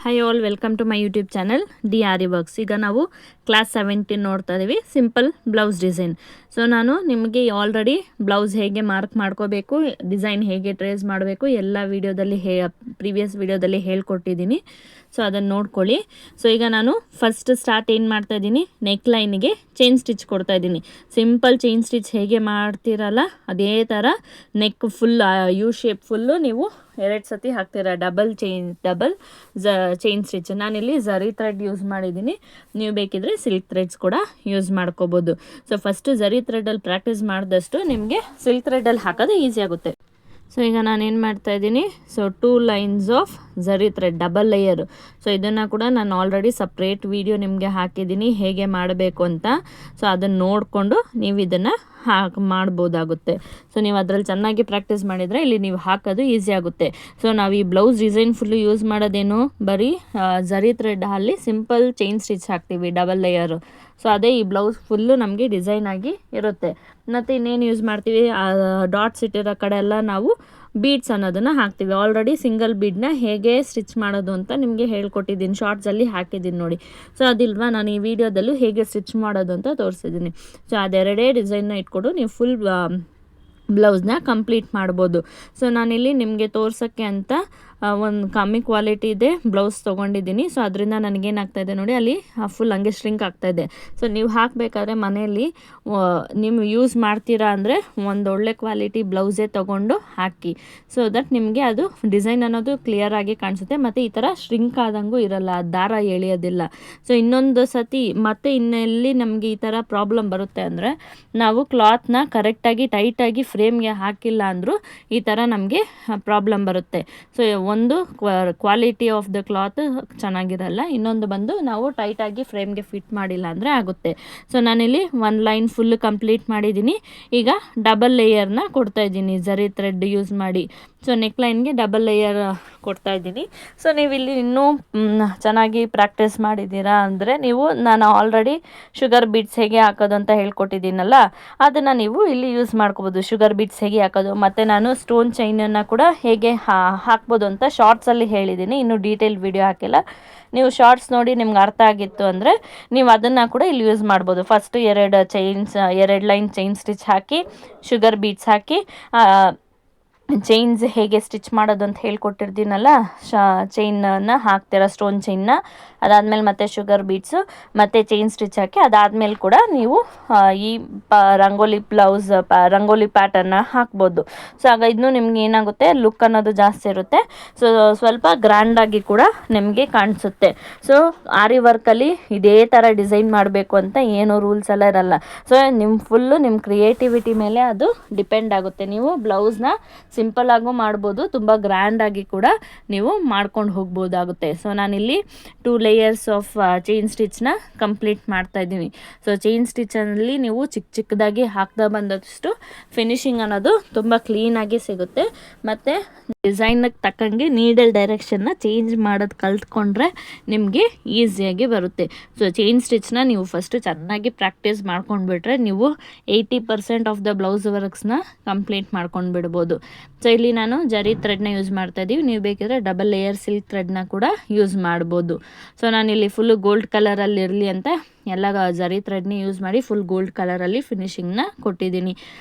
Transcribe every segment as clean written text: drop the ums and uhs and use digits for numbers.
Hi all, welcome to my YouTube channel D Aari works. ಈಗ ನಾವು class 17 ನೋಡ್ತಾ ಇದ್ದೀವಿ, ಸಿಂಪಲ್ ಬ್ಲೌಸ್ ಡಿಸೈನ್. ಸೊ ನಾನು ನಿಮಗೆ ಆಲ್ರೆಡಿ ಬ್ಲೌಸ್ ಹೇಗೆ ಮಾರ್ಕ್ ಮಾಡ್ಕೋಬೇಕು, ಡಿಸೈನ್ ಹೇಗೆ ಟ್ರೇಸ್ ಮಾಡಬೇಕು ಎಲ್ಲ ವೀಡಿಯೋದಲ್ಲಿ ಪ್ರೀವಿಯಸ್ ವೀಡಿಯೋದಲ್ಲಿ ಹೇಳ್ಕೊಟ್ಟಿದ್ದೀನಿ. ಸೊ ಅದನ್ನು ನೋಡ್ಕೊಳ್ಳಿ. ಸೊ ಈಗ ನಾನು ಫಸ್ಟ್ ಸ್ಟಾರ್ಟ್ ಏನು ಮಾಡ್ತಾ ಇದ್ದೀನಿ, ನೆಕ್ ಲೈನಿಗೆ ಚೈನ್ ಸ್ಟಿಚ್ ಕೊಡ್ತಾ ಇದ್ದೀನಿ. ಸಿಂಪಲ್ ಚೈನ್ ಸ್ಟಿಚ್ ಹೇಗೆ ಮಾಡ್ತೀರಲ್ಲ ಅದೇ ಥರ neck full U shape full ನೀವು 2 ಸತಿ ಹಾಕ್ತೀರಾ. Double chain stitch. ನಾನಿಲ್ಲಿ ಝರಿ ಥ್ರೆಡ್ ಯೂಸ್ ಮಾಡಿದ್ದೀನಿ, ನೀವು ಬೇಕಿದ್ರೆ ಸಿಲ್ಕ್ ಥ್ರೆಡ್ಸ್ ಕೂಡ ಯೂಸ್ ಮಾಡ್ಕೋಬೋದು. ಸೊ ಫಸ್ಟು ಝರಿ ಥ್ರೆಡಲ್ಲಿ ಪ್ರಾಕ್ಟೀಸ್ ಮಾಡಿದಷ್ಟು ನಿಮಗೆ ಸಿಲ್ಕ್ ಥ್ರೆಡಲ್ಲಿ ಹಾಕೋದು ಈಸಿ ಆಗುತ್ತೆ. ಸೊ ಈಗ ನಾನೇನು ಮಾಡ್ತಾಯಿದ್ದೀನಿ, so 2 lines of zari thread double layer. So ಇದನ್ನು ಕೂಡ ನಾನು ಆಲ್ರೆಡಿ ಸಪ್ರೇಟ್ ವಿಡಿಯೋ ನಿಮಗೆ ಹಾಕಿದ್ದೀನಿ ಹೇಗೆ ಮಾಡಬೇಕು ಅಂತ. ಸೊ ಅದನ್ನು ನೋಡಿಕೊಂಡು ನೀವು ಇದನ್ನು ಮಾಡ್ಬೋದಾಗುತ್ತೆ. ಸೊ ನೀವು ಅದರಲ್ಲಿ ಚೆನ್ನಾಗಿ ಪ್ರಾಕ್ಟೀಸ್ ಮಾಡಿದರೆ ಇಲ್ಲಿ ನೀವು ಹಾಕೋದು ಈಸಿ ಆಗುತ್ತೆ. ಸೊ ನಾವು ಈ ಬ್ಲೌಸ್ ಡಿಸೈನ್ ಫುಲ್ಲು ಯೂಸ್ ಮಾಡೋದೇನು, ಬರೀ ಝರಿ ಥ್ರೆಡ್ ಅಲ್ಲಿ ಸಿಂಪಲ್ ಚೈನ್ ಸ್ಟಿಚ್ ಹಾಕ್ತೀವಿ ಡಬಲ್ ಲೇಯರು. ಸೊ ಅದೇ ಈ ಬ್ಲೌಸ್ ಫುಲ್ಲು ನಮಗೆ ಡಿಸೈನ್ ಆಗಿ ಇರುತ್ತೆ. ಮತ್ತು ಇನ್ನೇನು ಯೂಸ್ ಮಾಡ್ತೀವಿ, ಡಾಟ್ಸ್ ಇಟ್ಟಿರೋ ಕಡೆ ಎಲ್ಲ ನಾವು ಬೀಡ್ಸ್ ಅನ್ನೋದನ್ನು ಹಾಕ್ತೀವಿ. ಆಲ್ರೆಡಿ ಸಿಂಗಲ್ ಬೀಡನ್ನ ಹೇಗೆ ಸ್ಟಿಚ್ ಮಾಡೋದು ಅಂತ ನಿಮಗೆ ಹೇಳ್ಕೊಟ್ಟಿದ್ದೀನಿ, ಶಾರ್ಟ್ಸಲ್ಲಿ ಹಾಕಿದ್ದೀನಿ ನೋಡಿ. ಸೊ ಅದಿಲ್ವಾ, ನಾನು ಈ ವಿಡಿಯೋದಲ್ಲೂ ಹೇಗೆ ಸ್ಟಿಚ್ ಮಾಡೋದು ಅಂತ ತೋರಿಸಿದ್ದೀನಿ. ಸೊ ಅದೆರಡೇ ಡಿಸೈನ್ನ ಇಟ್ಕೊಂಡು ನೀವು ಫುಲ್ ಬ್ಲೌಸ್ನ ಕಂಪ್ಲೀಟ್ ಮಾಡ್ಬೋದು. ಸೊ ನಾನಿಲ್ಲಿ ನಿಮಗೆ ತೋರ್ಸೋಕ್ಕೆ ಅಂತ ಒಂದು ಕಮ್ಮಿ ಕ್ವಾಲಿಟಿ ಇದೆ ಬ್ಲೌಸ್ ತೊಗೊಂಡಿದ್ದೀನಿ. ಸೊ ಅದರಿಂದ ನನಗೇನಾಗ್ತಾಯಿದೆ ನೋಡಿ, ಅಲ್ಲಿ ಫುಲ್ ಹಂಗೆ ಶ್ರಿಂಕ್ ಆಗ್ತಾಯಿದೆ. ಸೊ ನೀವು ಹಾಕಬೇಕಾದ್ರೆ ಮನೆಯಲ್ಲಿ ನೀವು ಯೂಸ್ ಮಾಡ್ತೀರಾ ಅಂದರೆ ಒಂದೊಳ್ಳೆ ಕ್ವಾಲಿಟಿ ಬ್ಲೌಸೇ ತೊಗೊಂಡು ಹಾಕಿ. ಸೊ ದಟ್ ನಿಮಗೆ ಅದು ಡಿಸೈನ್ ಅನ್ನೋದು ಕ್ಲಿಯರಾಗಿ ಕಾಣಿಸುತ್ತೆ, ಮತ್ತು ಈ ಥರ ಶ್ರಿಂಕ್ ಆದಂಗೂ ಇರಲ್ಲ, ದಾರ ಎಳೆಯೋದಿಲ್ಲ. ಸೊ ಇನ್ನೊಂದು ಸತಿ ಮತ್ತೆ ಇನ್ನೆಲ್ಲಿ ನಮಗೆ ಈ ಥರ ಪ್ರಾಬ್ಲಮ್ ಬರುತ್ತೆ ಅಂದರೆ, ನಾವು ಕ್ಲಾತ್ನ ಕರೆಕ್ಟಾಗಿ ಟೈಟಾಗಿ ಫ್ರೇಮ್ಗೆ ಹಾಕಿಲ್ಲ ಅಂದರೂ ಈ ಥರ ನಮಗೆ ಪ್ರಾಬ್ಲಮ್ ಬರುತ್ತೆ. ಸೊ ಒಂದು ಕ್ವಾಲಿಟಿ ಆಫ್ ದ ಕ್ಲಾತ್ ಚೆನ್ನಾಗಿರಲ್ಲ, ಇನ್ನೊಂದು ಬಂದು ನಾವು ಟೈಟಾಗಿ ಫ್ರೇಮ್ಗೆ ಫಿಟ್ ಮಾಡಿಲ್ಲ ಅಂದರೆ ಆಗುತ್ತೆ. ಸೊ ನಾನಿಲ್ಲಿ 1 ಲೈನ್ ಫುಲ್ ಕಂಪ್ಲೀಟ್ ಮಾಡಿದ್ದೀನಿ. ಈಗ ಡಬಲ್ ಲೇಯರ್ನ ಕೊಡ್ತಾಯಿದ್ದೀನಿ ಝರಿ ಥ್ರೆಡ್ ಯೂಸ್ ಮಾಡಿ. ಸೊ ನೆಕ್ ಲೈನ್ಗೆ ಡಬಲ್ ಲೇಯರ್ ಕೊಡ್ತಾಯಿದ್ದೀನಿ. ಸೊ ನೀವು ಇಲ್ಲಿ ಇನ್ನೂ ಚೆನ್ನಾಗಿ ಪ್ರಾಕ್ಟೀಸ್ ಮಾಡಿದ್ದೀರಾ ಅಂದರೆ ನಾನು ಆಲ್ರೆಡಿ ಶುಗರ್ ಬೀಡ್ಸ್ ಹೇಗೆ ಹಾಕೋದು ಅಂತ ಹೇಳ್ಕೊಟ್ಟಿದ್ದೀನಲ್ಲ, ಅದನ್ನು ನೀವು ಇಲ್ಲಿ ಯೂಸ್ ಮಾಡ್ಕೋಬೋದು. ಶುಗರ್ ಬೀಡ್ಸ್ ಹೇಗೆ ಹಾಕೋದು, ಮತ್ತು ನಾನು ಸ್ಟೋನ್ ಚೈನನ್ನು ಕೂಡ ಹೇಗೆ ಹಾಕ್ಬೋದು ಅಂತ ಶಾರ್ಟ್ಸಲ್ಲಿ ಹೇಳಿದ್ದೀನಿ, ಇನ್ನೂ ಡೀಟೇಲ್ ವಿಡಿಯೋ ಹಾಕಿಲ್ಲ. ನೀವು ಶಾರ್ಟ್ಸ್ ನೋಡಿ ನಿಮ್ಗೆ ಅರ್ಥ ಆಗಿತ್ತು ಅಂದರೆ ನೀವು ಅದನ್ನು ಕೂಡ ಇಲ್ಲಿ ಯೂಸ್ ಮಾಡ್ಬೋದು. ಫಸ್ಟು 2 ಲೈನ್ ಚೈನ್ ಸ್ಟಿಚ್ ಹಾಕಿ, ಶುಗರ್ ಬೀಡ್ಸ್ ಹಾಕಿ, ಚೈನ್ಸ್ ಹೇಗೆ ಸ್ಟಿಚ್ ಮಾಡೋದು ಅಂತ ಹೇಳ್ಕೊಟ್ಟಿರ್ತೀನಲ್ಲ, ಚೈನನ್ನು ಹಾಕ್ತೀರಾ, ಸ್ಟೋನ್ ಚೈನ್ನ. ಅದಾದಮೇಲೆ ಮತ್ತೆ ಶುಗರ್ ಬೀಡ್ಸು ಮತ್ತು ಚೈನ್ ಸ್ಟಿಚ್ ಹಾಕಿ, ಅದಾದಮೇಲೆ ಕೂಡ ನೀವು ಈ ರಂಗೋಲಿ ಪ್ಯಾಟರ್ನ ಹಾಕ್ಬೋದು. ಸೊ ಆಗ ಇನ್ನೂ ನಿಮ್ಗೆ ಏನಾಗುತ್ತೆ, ಲುಕ್ ಅನ್ನೋದು ಜಾಸ್ತಿ ಇರುತ್ತೆ. ಸೊ ಸ್ವಲ್ಪ ಗ್ರ್ಯಾಂಡಾಗಿ ಕೂಡ ನಿಮಗೆ ಕಾಣಿಸುತ್ತೆ. ಸೊ ಆರಿ ವರ್ಕಲ್ಲಿ ಇದೇ ಥರ ಡಿಸೈನ್ ಮಾಡಬೇಕು ಅಂತ ಏನೂ ರೂಲ್ಸ್ ಎಲ್ಲ ಇರಲ್ಲ. ಸೊ ನಿಮ್ಮ ಕ್ರಿಯೇಟಿವಿಟಿ ಮೇಲೆ ಅದು ಡಿಪೆಂಡ್ ಆಗುತ್ತೆ. ನೀವು ಬ್ಲೌಸ್ನ ಸಿಂಪಲ್ ಆಗು ಮಾಡ್ಬೋದು, ತುಂಬ ಗ್ರ್ಯಾಂಡಾಗಿ ಕೂಡ ನೀವು ಮಾಡ್ಕೊಂಡು ಹೋಗ್ಬೋದಾಗುತ್ತೆ. ಸೊ ನಾನಿಲ್ಲಿ 2 ಲೇಯರ್ಸ್ ಆಫ್ ಚೈನ್ ಸ್ಟಿಚ್ನ ಕಂಪ್ಲೀಟ್ ಮಾಡ್ತಾ ಇದ್ದೀನಿ. ಸೊ ಚೈನ್ ಸ್ಟಿಚಲ್ಲಿ ನೀವು ಚಿಕ್ಕದಾಗಿ ಹಾಕ್ತಾ ಬಂದಷ್ಟು ಫಿನಿಶಿಂಗ್ ಅನ್ನೋದು ತುಂಬ ಕ್ಲೀನಾಗಿ ಸಿಗುತ್ತೆ. ಮತ್ತು ಡಿಸೈನ್ಗೆ ತಕ್ಕಂಗೆ ನೀಡಲ್ ಡೈರೆಕ್ಷನ್ನ ಚೇಂಜ್ ಮಾಡೋದು ಕಲ್ತ್ಕೊಂಡ್ರೆ ನಿಮಗೆ ಈಸಿಯಾಗಿ ಬರುತ್ತೆ. ಸೊ ಚೈನ್ ಸ್ಟಿಚ್ನ ನೀವು ಫಸ್ಟು ಚೆನ್ನಾಗಿ ಪ್ರಾಕ್ಟೀಸ್ ಮಾಡ್ಕೊಂಡ್ಬಿಟ್ರೆ ನೀವು 80% ಆಫ್ ದ ಬ್ಲೌಸ್ ವರ್ಕ್ಸ್ನ ಕಂಪ್ಲೀಟ್ ಮಾಡ್ಕೊಂಡು ಬಿಡ್ಬೋದು. ಸೊ ಇಲ್ಲಿ ನಾನು ಝರಿ ಥ್ರೆಡ್ನ ಯೂಸ್ ಮಾಡ್ತಾ ಇದ್ದೀವಿ, ನೀವು ಬೇಕಿದ್ರೆ ಡಬಲ್ ಲೇಯರ್ ಸಿಲ್ಕ್ ಥ್ರೆಡ್ನ ಕೂಡ ಯೂಸ್ ಮಾಡ್ಬೋದು. ಸೊ ನಾನಿಲ್ಲಿ ಫುಲ್ಲು ಗೋಲ್ಡ್ ಕಲರಲ್ಲಿ ಇರಲಿ ಅಂತ ಎಲ್ಲ ಝರಿ ಥ್ರೆಡ್ನ ಯೂಸ್ ಮಾಡಿ ಫುಲ್ ಗೋಲ್ಡ್ ಕಲರಲ್ಲಿ ಫಿನಿಶಿಂಗ್ನ ಕೊಟ್ಟಿದ್ದೀನಿ.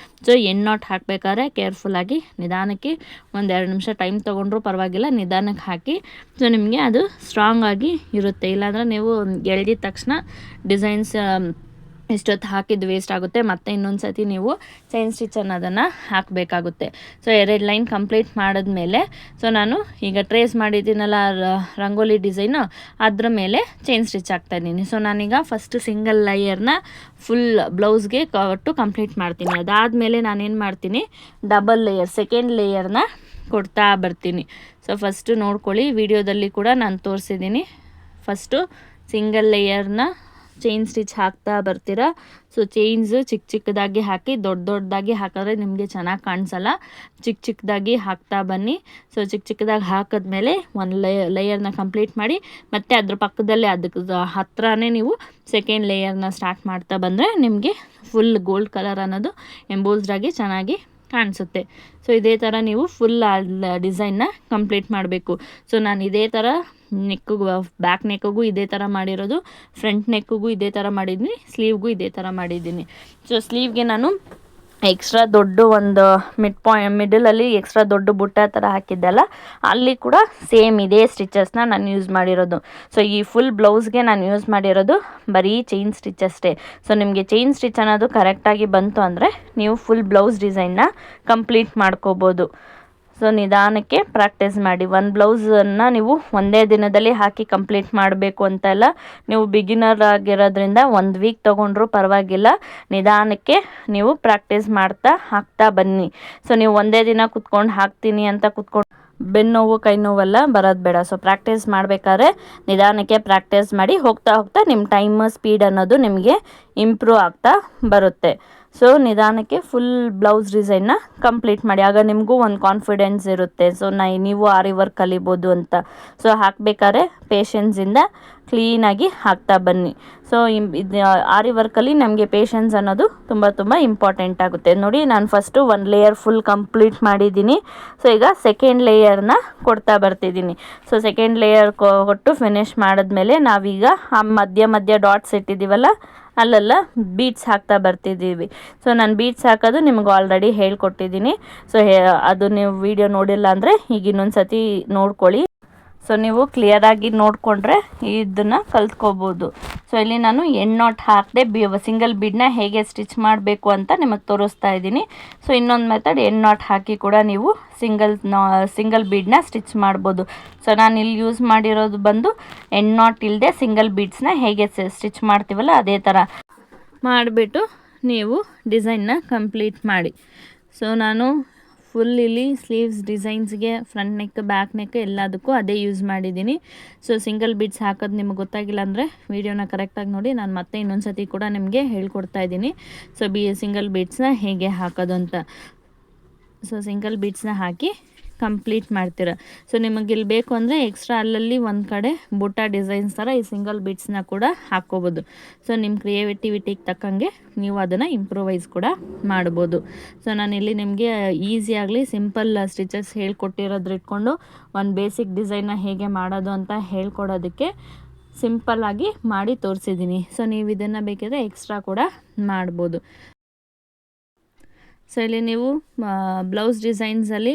ಸೊ ನಾಟ್ ಹಾಕಬೇಕಾದ್ರೆ ಕೇರ್ಫುಲ್ಲಾಗಿ ನಿಧಾನಕ್ಕೆ 1-2 ನಿಮಿಷ ಟೈಮ್ ತೊಗೊಂಡ್ರೂ ಪರವಾಗಿಲ್ಲ, ನಿಧಾನಕ್ಕೆ ಹಾಕಿ. ಸೊ ನಿಮಗೆ ಅದು ಸ್ಟ್ರಾಂಗ್ ಆಗಿ ಇರುತ್ತೆ. ಇಲ್ಲಾಂದರೆ ನೀವು ಎಳ್ದಿದ ತಕ್ಷಣ ಡಿಸೈನ್ಸ್ ಇಷ್ಟೊತ್ತು ಹಾಕಿದ್ದು ವೇಸ್ಟ್ ಆಗುತ್ತೆ, ಮತ್ತು ಇನ್ನೊಂದು ಸತಿ ನೀವು ಚೈನ್ ಸ್ಟಿಚ್ ಅನ್ನೋದನ್ನು ಹಾಕಬೇಕಾಗುತ್ತೆ. ಸೊ 2 ಲೈನ್ ಕಂಪ್ಲೀಟ್ ಮಾಡಿದ್ಮೇಲೆ, ಸೊ ನಾನು ಈಗ ಟ್ರೇಸ್ ಮಾಡಿದ್ದೀನಲ್ಲ ರಂಗೋಲಿ ಡಿಸೈನು, ಅದ್ರ ಮೇಲೆ ಚೈನ್ ಸ್ಟಿಚ್ ಹಾಕ್ತಾಯಿದ್ದೀನಿ. ಸೊ ನಾನೀಗ ಫಸ್ಟ್ ಸಿಂಗಲ್ ಲೇಯರ್ನ ಫುಲ್ ಬ್ಲೌಸ್ಗೆ ಕೊಟ್ಟು ಕಂಪ್ಲೀಟ್ ಮಾಡ್ತೀನಿ. ಅದಾದಮೇಲೆ ನಾನೇನು ಮಾಡ್ತೀನಿ, ಡಬಲ್ ಲೇಯರ್ ಸೆಕೆಂಡ್ ಲೇಯರ್ನ ಕೊಡ್ತಾ ಬರ್ತೀನಿ. ಸೊ ಫಸ್ಟು ನೋಡ್ಕೊಳ್ಳಿ, ವಿಡಿಯೋದಲ್ಲಿ ಕೂಡ ನಾನು ತೋರಿಸಿದ್ದೀನಿ. ಫಸ್ಟು ಸಿಂಗಲ್ ಲೇಯರ್ನ ಚೈನ್ ಸ್ಟಿಚ್ ಹಾಕ್ತಾ ಬರ್ತೀರಾ. ಸೊ ಚೈನ್ಸು ಚಿಕ್ಕದಾಗಿ ಹಾಕಿ, ದೊಡ್ಡದಾಗಿ ಹಾಕಿದ್ರೆ ನಿಮಗೆ ಚೆನ್ನಾಗಿ ಕಾಣಿಸಲ್ಲ. ಚಿಕ್ಕದಾಗಿ ಹಾಕ್ತಾ ಬನ್ನಿ. ಸೊ ಚಿಕ್ಕದಾಗಿ ಹಾಕಿದ್ಮೇಲೆ 1 ಲೇಯರ್ನ ಕಂಪ್ಲೀಟ್ ಮಾಡಿ, ಮತ್ತು ಅದ್ರ ಪಕ್ಕದಲ್ಲೇ ಅದಕ್ಕೆ ಹತ್ರನೇ ನೀವು ಸೆಕೆಂಡ್ ಲೇಯರ್ನ ಸ್ಟಾರ್ಟ್ ಮಾಡ್ತಾ ಬಂದರೆ ನಿಮಗೆ ಫುಲ್ ಗೋಲ್ಡ್ ಕಲರ್ ಅನ್ನೋದು ಎಂಬೋಸ್ಡಾಗಿ ಚೆನ್ನಾಗಿ ಕಾಣಿಸುತ್ತೆ. ಸೊ ಇದೇ ಥರ ನೀವು ಫುಲ್ ಡಿಸೈನ್ನ ಕಂಪ್ಲೀಟ್ ಮಾಡಬೇಕು. ಸೊ ನಾನು ಇದೇ ಥರ ನೆಕ್ಕಿಗೂ ಬ್ಯಾಕ್ ನೆಕ್ಕಿಗೂ ಇದೇ ಥರ ಮಾಡಿರೋದು, ಫ್ರಂಟ್ ನೆಕ್ಕಿಗೂ ಇದೇ ಥರ ಮಾಡಿದ್ದೀನಿ, ಸ್ಲೀವ್ಗೂ ಇದೇ ಥರ ಮಾಡಿದ್ದೀನಿ. ಸೊ ಸ್ಲೀವ್ಗೆ ನಾನು ಎಕ್ಸ್ಟ್ರಾ ದೊಡ್ಡ ಒಂದು ಮಿಡಲಲ್ಲಿ ಎಕ್ಸ್ಟ್ರಾ ದೊಡ್ಡ ಬುಟ್ಟ ಥರ ಹಾಕಿದ್ದೆಲ್ಲ ಅಲ್ಲಿ ಕೂಡ ಸೇಮ್ ಇದೇ ಸ್ಟಿಚಸ್ನ ನಾನು ಯೂಸ್ ಮಾಡಿರೋದು. ಸೊ ಈ ಫುಲ್ ಬ್ಲೌಸ್ಗೆ ನಾನು ಯೂಸ್ ಮಾಡಿರೋದು ಬರೀ ಚೈನ್ ಸ್ಟಿಚ್ ಅಷ್ಟೇ. ಸೊ ನಿಮಗೆ ಚೈನ್ ಸ್ಟಿಚ್ ಅನ್ನೋದು ಕರೆಕ್ಟಾಗಿ ಬಂತು ಅಂದರೆ ನೀವು ಫುಲ್ ಬ್ಲೌಸ್ ಡಿಸೈನ್ನ ಕಂಪ್ಲೀಟ್ ಮಾಡ್ಕೋಬೋದು. ಸೊ ನಿಧಾನಕ್ಕೆ ಪ್ರಾಕ್ಟೀಸ್ ಮಾಡಿ. ಒಂದು ಬ್ಲೌಸನ್ನು ನೀವು ಒಂದೇ ದಿನದಲ್ಲಿ ಹಾಕಿ ಕಂಪ್ಲೀಟ್ ಮಾಡಬೇಕು ಅಂತೆಲ್ಲ, ನೀವು ಬಿಗಿನರ್ ಆಗಿರೋದ್ರಿಂದ 1 ವೀಕ್ ತೊಗೊಂಡ್ರೂ ಪರವಾಗಿಲ್ಲ. ನಿಧಾನಕ್ಕೆ ನೀವು ಪ್ರಾಕ್ಟೀಸ್ ಮಾಡ್ತಾ ಹಾಕ್ತಾ ಬನ್ನಿ. ಸೊ ನೀವು ಒಂದೇ ದಿನ ಕುತ್ಕೊಂಡು ಹಾಕ್ತೀನಿ ಅಂತ ಕುತ್ಕೊಂಡು ಬೆನ್ನೋವು ಕೈ ನೋವೆಲ್ಲ ಬರೋದು ಬೇಡ. ಸೊ ಪ್ರಾಕ್ಟೀಸ್ ಮಾಡಬೇಕಾದ್ರೆ ನಿಧಾನಕ್ಕೆ ಪ್ರಾಕ್ಟೀಸ್ ಮಾಡಿ, ಹೋಗ್ತಾ ಹೋಗ್ತಾ ನಿಮ್ಮ ಟೈಮ್ ಸ್ಪೀಡ್ ಅನ್ನೋದು ನಿಮಗೆ ಇಂಪ್ರೂವ್ ಆಗ್ತಾ ಬರುತ್ತೆ. ಸೊ ನಿಧಾನಕ್ಕೆ ಫುಲ್ ಬ್ಲೌಸ್ ಡಿಸೈನ್ನ ಕಂಪ್ಲೀಟ್ ಮಾಡಿ. ಆಗ ನಿಮಗೂ ಒಂದು ಕಾನ್ಫಿಡೆನ್ಸ್ ಇರುತ್ತೆ. ಸೊ ನೀವು ಆರಿ ವರ್ಕ್ ಕಲಿಬೋದು ಅಂತ. ಸೊ ಹಾಕಬೇಕಾದ್ರೆ ಪೇಷನ್ಸಿಂದ ಕ್ಲೀನಾಗಿ ಹಾಕ್ತಾ ಬನ್ನಿ. ಸೊ ಇದು ಆರಿ ವರ್ಕಲ್ಲಿ ನಮಗೆ ಪೇಷನ್ಸ್ ಅನ್ನೋದು ತುಂಬ ಇಂಪಾರ್ಟೆಂಟ್ ಆಗುತ್ತೆ. ನೋಡಿ, ನಾನು ಫಸ್ಟು 1 ಲೇಯರ್ ಫುಲ್ ಕಂಪ್ಲೀಟ್ ಮಾಡಿದ್ದೀನಿ. ಸೊ ಈಗ ಸೆಕೆಂಡ್ ಲೇಯರ್ನ ಕೊಡ್ತಾ ಬರ್ತಿದ್ದೀನಿ. ಸೊ ಸೆಕೆಂಡ್ ಲೇಯರ್ ಕೊಟ್ಟು ಫಿನಿಶ್ ಮಾಡಿದ್ಮೇಲೆ ನಾವೀಗ ಆ ಮಧ್ಯ ಡಾಟ್ಸ್ ಇಟ್ಟಿದ್ದೀವಲ್ಲ, ಅಲ್ಲೆಲ್ಲ ಬೀಡ್ಸ್ ಹಾಕ್ತಾ ಬರ್ತಿದ್ದೀವಿ. ಸೊ ನಾನು ಬೀಡ್ಸ್ ಹಾಕೋದು ನಿಮ್ಗೆ ಆಲ್ರೆಡಿ ಹೇಳ್ಕೊಟ್ಟಿದ್ದೀನಿ. ಸೊ ಅದು ನೀವು ವಿಡಿಯೋ ನೋಡಿಲ್ಲ ಅಂದರೆ ಈಗ ಇನ್ನೊಂದು ಸತಿ ನೋಡ್ಕೊಳ್ಳಿ. ಸೊ ನೀವು ಕ್ಲಿಯರಾಗಿ ನೋಡಿಕೊಂಡ್ರೆ ಇದನ್ನು ಕಲ್ತ್ಕೋಬೋದು. ಸೊ ಇಲ್ಲಿ ನಾನು ನಾಟ್ ಹಾಕದೆ ಸಿಂಗಲ್ ಬೀಡನ್ನ ಹೇಗೆ ಸ್ಟಿಚ್ ಮಾಡಬೇಕು ಅಂತ ನಿಮಗೆ ತೋರಿಸ್ತಾ ಇದ್ದೀನಿ. ಸೊ ಇನ್ನೊಂದು ಮೆಥಡ್ ನಾಟ್ ಹಾಕಿ ಕೂಡ ನೀವು ಸಿಂಗಲ್ ಬೀಡನ್ನ ಸ್ಟಿಚ್ ಮಾಡ್ಬೋದು. ಸೊ ನಾನು ಇಲ್ಲಿ ಯೂಸ್ ಮಾಡಿರೋದು ಬಂದು ನಾಟ್ ಇಲ್ಲದೆ ಸಿಂಗಲ್ ಬೀಡ್ಸ್ನ ಹೇಗೆ ಸ್ಟಿಚ್ ಮಾಡ್ತೀವಲ್ಲ ಅದೇ ಥರ ಮಾಡಿಬಿಟ್ಟು ನೀವು ಡಿಸೈನ್ನ ಕಂಪ್ಲೀಟ್ ಮಾಡಿ. ಸೊ ನಾನು ಫುಲ್ ಇಲ್ಲಿ ಸ್ಲೀವ್ಸ್ ಡಿಸೈನ್ಸ್ಗೆ ಫ್ರಂಟ್ ನೆಕ್ ಬ್ಯಾಕ್ ನೆಕ್ ಎಲ್ಲದಕ್ಕೂ ಅದೇ ಯೂಸ್ ಮಾಡಿದ್ದೀನಿ. ಸೊ ಸಿಂಗಲ್ ಬೀಡ್ಸ್ ಹಾಕೋದು ನಿಮಗೆ ಗೊತ್ತಾಗಿಲ್ಲ ಅಂದರೆ ವಿಡಿಯೋನ ಕರೆಕ್ಟಾಗಿ ನೋಡಿ, ನಾನು ಮತ್ತೆ ಇನ್ನೊಂದು ಸತಿ ಕೂಡ ನಿಮಗೆ ಹೇಳ್ಕೊಡ್ತಾ ಇದ್ದೀನಿ. ಸೊ ಸಿಂಗಲ್ ಬೀಡ್ಸ್ನ ಹೇಗೆ ಹಾಕೋದು ಅಂತ. ಸೊ ಸಿಂಗಲ್ ಬೀಡ್ಸ್ನ ಹಾಕಿ ಕಂಪ್ಲೀಟ್ ಮಾಡ್ತೀರ. ಸೊ ನಿಮಗೆ ಇಲ್ಲಿ ಬೇಕು ಅಂದರೆ ಎಕ್ಸ್ಟ್ರಾ ಅಲ್ಲಲ್ಲಿ ಒಂದು ಕಡೆ ಬುಟ್ಟ ಡಿಸೈನ್ಸ್ ಥರ ಈ ಸಿಂಗಲ್ ಬೀಡ್ಸ್ನ ಕೂಡ ಹಾಕ್ಕೋಬೋದು. ಸೊ ನಿಮ್ಮ ಕ್ರಿಯೇಟಿವಿಟಿಗೆ ತಕ್ಕಂಗೆ ನೀವು ಅದನ್ನು ಇಂಪ್ರೂವೈಸ್ ಕೂಡ ಮಾಡ್ಬೋದು. ಸೊ ನಾನಿಲ್ಲಿ ನಿಮಗೆ ಈಸಿಯಾಗಲಿ ಸಿಂಪಲ್ ಸ್ಟಿಚಸ್ ಹೇಳ್ಕೊಟ್ಟಿರೋದ್ರ ಇಟ್ಕೊಂಡು ಒಂದು ಬೇಸಿಕ್ ಡಿಸೈನ್ನ ಹೇಗೆ ಮಾಡೋದು ಅಂತ ಹೇಳ್ಕೊಡೋದಕ್ಕೆ ಸಿಂಪಲ್ಲಾಗಿ ಮಾಡಿ ತೋರಿಸಿದ್ದೀನಿ. ಸೊ ನೀವು ಇದನ್ನು ಬೇಕಿದ್ರೆ ಎಕ್ಸ್ಟ್ರಾ ಕೂಡ ಮಾಡ್ಬೋದು. ಸೊ ಇಲ್ಲಿ ನೀವು ಬ್ಲೌಸ್ ಡಿಸೈನ್ಸಲ್ಲಿ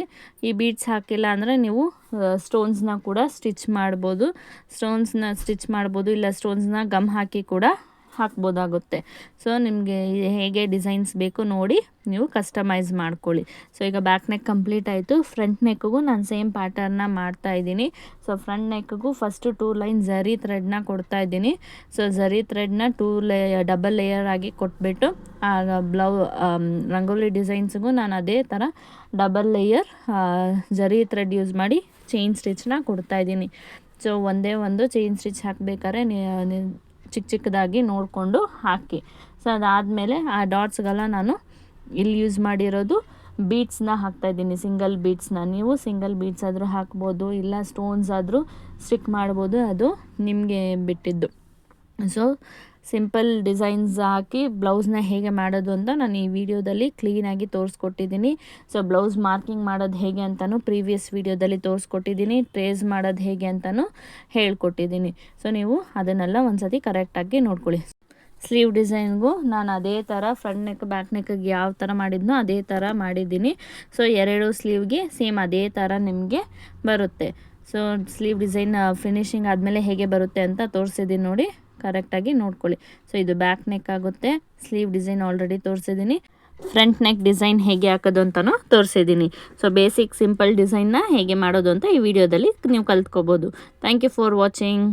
ಈ ಬೀಡ್ಸ್ ಹಾಕಿಲ್ಲ ಅಂದರೆ ನೀವು ಸ್ಟೋನ್ಸ್ನ ಕೂಡ ಸ್ಟಿಚ್ ಮಾಡ್ಬೋದು. ಇಲ್ಲ ಸ್ಟೋನ್ಸ್ನ ಗಮ್ ಹಾಕಿ ಕೂಡ ಹಾಕ್ಬೋದಾಗುತ್ತೆ. ಸೊ ನಿಮಗೆ ಹೇಗೆ ಡಿಸೈನ್ಸ್ ಬೇಕು ನೋಡಿ ನೀವು ಕಸ್ಟಮೈಸ್ ಮಾಡ್ಕೊಳ್ಳಿ. ಸೊ ಈಗ ಬ್ಯಾಕ್ ನೆಕ್ ಕಂಪ್ಲೀಟ್ ಆಯಿತು. ಫ್ರಂಟ್ ನೆಕ್ಕಿಗೂ ನಾನು ಸೇಮ್ ಪ್ಯಾಟರ್ನ ಮಾಡ್ತಾ ಇದ್ದೀನಿ. ಸೊ ಫ್ರಂಟ್ ನೆಕ್ಕಿಗೂ ಫಸ್ಟು 2 ಲೈನ್ ಝರಿ ಥ್ರೆಡ್ನ ಕೊಡ್ತಾ ಇದ್ದೀನಿ. ಸೊ ಝರಿ ಥ್ರೆಡ್ನ ಡಬಲ್ ಲೇಯರ್ ಆಗಿ ಕೊಟ್ಬಿಟ್ಟು ರಂಗೋಲಿ ಡಿಸೈನ್ಸ್ಗೂ ನಾನು ಅದೇ ಥರ ಡಬಲ್ ಲೇಯರ್ ಝರಿ ಥ್ರೆಡ್ ಯೂಸ್ ಮಾಡಿ ಚೈನ್ ಸ್ಟಿಚ್ನ ಕೊಡ್ತಾಯಿದ್ದೀನಿ. ಸೊ ಒಂದೇ ಒಂದು ಚೈನ್ ಸ್ಟಿಚ್ ಹಾಕಬೇಕಾದ್ರೆ ಚಿಕ್ಕದಾಗಿ ನೋಡಿಕೊಂಡು ಹಾಕಿ. ಸೊ ಅದಾದಮೇಲೆ ಆ ಡಾಟ್ಸ್ಗೆಲ್ಲ ನಾನು ಇಲ್ಲಿ ಯೂಸ್ ಮಾಡಿರೋದು ಬೀಡ್ಸ್ನ ಹಾಕ್ತಾಯಿದ್ದೀನಿ, ಸಿಂಗಲ್ ಬೀಡ್ಸ್ನ. ನೀವು ಸಿಂಗಲ್ ಬೀಡ್ಸ್ ಆದರೂ ಹಾಕ್ಬೋದು, ಇಲ್ಲ ಸ್ಟೋನ್ಸ್ ಆದರೂ ಸ್ಟಿಕ್ ಮಾಡ್ಬೋದು, ಅದು ನಿಮಗೆ ಬಿಟ್ಟಿದ್ದು. ಸೊ ಸಿಂಪಲ್ ಡಿಸೈನ್ಸ್ ಹಾಕಿ ಬ್ಲೌಸ್ನ ಹೇಗೆ ಮಾಡೋದು ಅಂತ ನಾನು ಈ ವಿಡಿಯೋದಲ್ಲಿ ಕ್ಲೀನಾಗಿ ತೋರಿಸ್ಕೊಟ್ಟಿದ್ದೀನಿ. ಸೊ ಬ್ಲೌಸ್ ಮಾರ್ಕಿಂಗ್ ಮಾಡೋದು ಹೇಗೆ ಅಂತಲೂ ಪ್ರೀವಿಯಸ್ ವಿಡಿಯೋದಲ್ಲಿ ತೋರಿಸ್ಕೊಟ್ಟಿದ್ದೀನಿ. ಟ್ರೇಸ್ ಮಾಡೋದು ಹೇಗೆ ಅಂತಲೂ ಹೇಳ್ಕೊಟ್ಟಿದ್ದೀನಿ. ಸೊ ನೀವು ಅದನ್ನೆಲ್ಲ ಒಂದು ಸತಿ ಕರೆಕ್ಟಾಗಿ ನೋಡ್ಕೊಳ್ಳಿ. ಸ್ಲೀವ್ ಡಿಸೈನ್ಗೂ ನಾನು ಅದೇ ಥರ ಫ್ರಂಟ್ ನೆಕ್ ಬ್ಯಾಕ್ ನೆಕ್ಗೆ ಯಾವ ಥರ ಮಾಡಿದ್ನೋ ಅದೇ ಥರ ಮಾಡಿದ್ದೀನಿ. ಸೊ 2 ಸ್ಲೀವ್ಗೆ ಸೇಮ್ ಅದೇ ಥರ ನಿಮಗೆ ಬರುತ್ತೆ. ಸೊ ಸ್ಲೀವ್ ಡಿಸೈನ್ ಫಿನಿಶಿಂಗ್ ಆದಮೇಲೆ ಹೇಗೆ ಬರುತ್ತೆ ಅಂತ ತೋರಿಸಿದ್ದೀನಿ ನೋಡಿ, ಕರೆಕ್ಟಾಗಿ ನೋಡ್ಕೊಳ್ಳಿ. ಸೊ ಇದು ಬ್ಯಾಕ್ ನೆಕ್ ಆಗುತ್ತೆ. ಸ್ಲೀವ್ ಡಿಸೈನ್ ಆಲ್ರೆಡಿ ತೋರಿಸಿದ್ದೀನಿ. ಫ್ರಂಟ್ ನೆಕ್ ಡಿಸೈನ್ ಹೇಗೆ ಹಾಕೋದು ಅಂತಲೂ ತೋರಿಸಿದ್ದೀನಿ. ಸೊ ಬೇಸಿಕ್ ಸಿಂಪಲ್ ಡಿಸೈನ್ನ ಹೇಗೆ ಮಾಡೋದು ಅಂತ ಈ ವಿಡಿಯೋದಲ್ಲಿ ನೀವು ಕಲ್ತ್ಕೋಬೋದು. Thank you for watching.